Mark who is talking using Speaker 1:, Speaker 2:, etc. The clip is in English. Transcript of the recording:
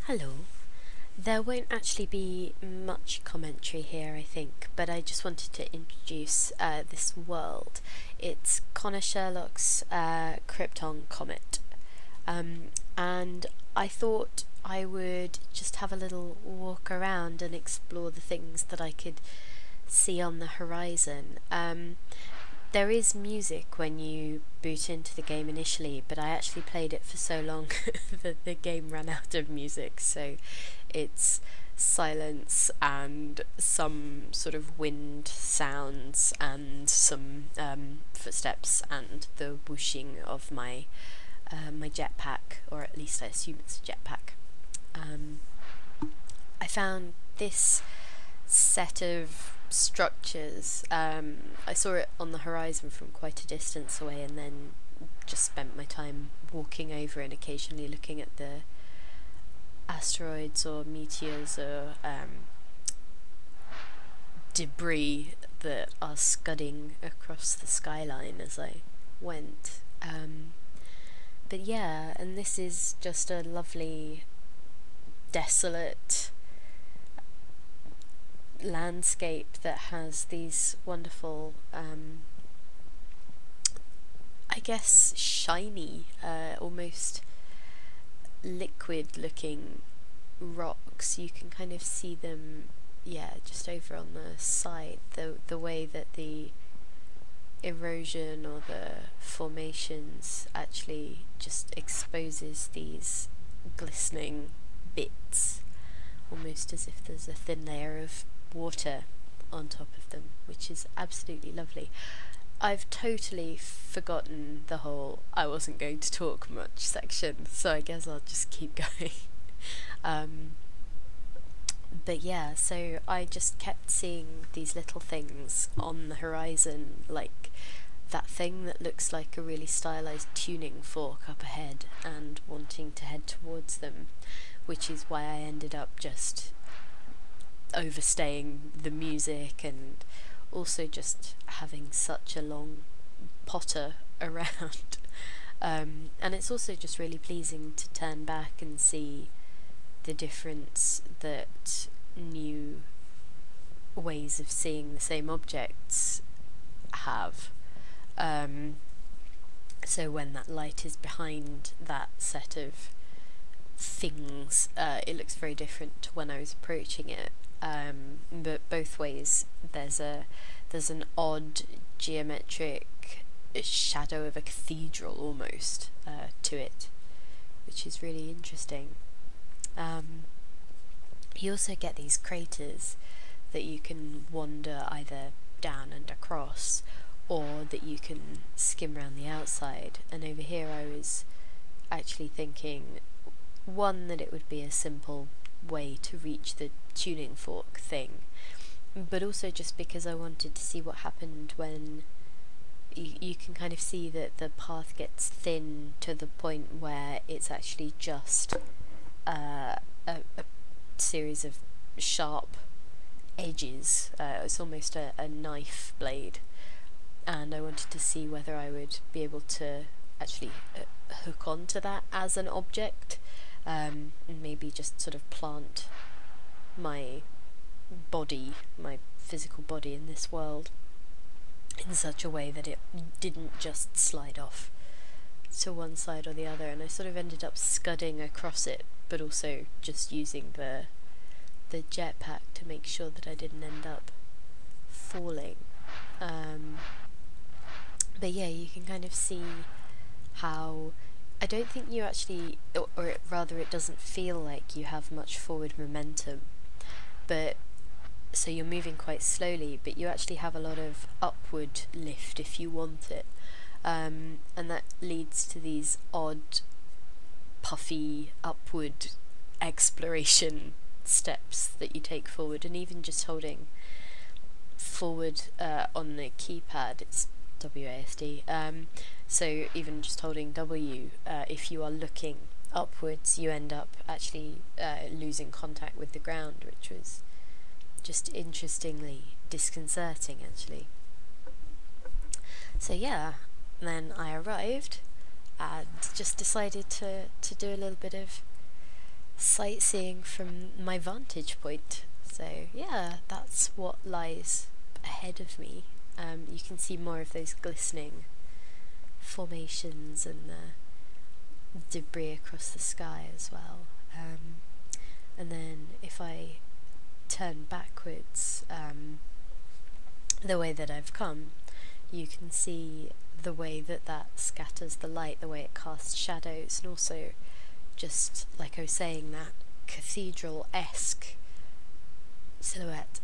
Speaker 1: Hello. There won't actually be much commentary here, I think, but I just wanted to introduce this world. It's Connor Sherlock's Krypton Comet, and I thought I would just have a little walk around and explore the things that I could see on the horizon. There is music when you boot into the game initially, but I actually played it for so long that the game ran out of music, so it's silence and some sort of wind sounds and some footsteps and the whooshing of my jetpack, or at least I assume it's a jetpack. I found this set of structures. I saw it on the horizon from quite a distance away, and then just spent my time walking over and occasionally looking at the asteroids or meteors or debris that are scudding across the skyline as I went. But yeah, and this is just a lovely, desolate landscape that has these wonderful, I guess, shiny, almost liquid looking rocks. You can kind of see them, yeah, just over on the side, the way that the erosion or the formations actually just exposes these glistening bits, almost as if there's a thin layer of water on top of them, which is absolutely lovely. I've totally forgotten the whole I wasn't going to talk much section, so I guess I'll just keep going. But yeah, so I just kept seeing these little things on the horizon, like that thing that looks like a really stylized tuning fork up ahead, and wanting to head towards them, which is why I ended up just overstaying the music and also just having such a long potter around. And it's also just really pleasing to turn back and see the difference that new ways of seeing the same objects have. So when that light is behind that set of things, it looks very different to when I was approaching it. But both ways there's an odd geometric shadow of a cathedral almost to it, which is really interesting. You also get these craters that you can wander either down and across, or that you can skim around the outside. And over here I was actually thinking, one, that it would be a simple way to reach the tuning fork thing, but also just because I wanted to see what happened when you can kind of see that the path gets thin to the point where it's actually just a series of sharp edges. It's almost a knife blade, and I wanted to see whether I would be able to actually hook onto that as an object, and maybe just sort of plant my body, my physical body in this world in such a way that it didn't just slide off to one side or the other. And I sort of ended up scudding across it, but also just using the jetpack to make sure that I didn't end up falling. But yeah, you can kind of see how I don't think you actually, or rather it doesn't feel like you have much forward momentum, but so you're moving quite slowly, but you actually have a lot of upward lift if you want it, and that leads to these odd puffy upward exploration steps that you take forward. And even just holding forward on the keypad, it's WASD, so even just holding W, if you are looking upwards, you end up actually losing contact with the ground, which was just interestingly disconcerting actually. So yeah, then I arrived and just decided to do a little bit of sightseeing from my vantage point. So yeah, that's what lies ahead of me. You can see more of those glistening formations and the debris across the sky as well. And then if I turn backwards, the way that I've come, you can see the way that that scatters the light, the way it casts shadows, and also, just like I was saying, that cathedral-esque silhouette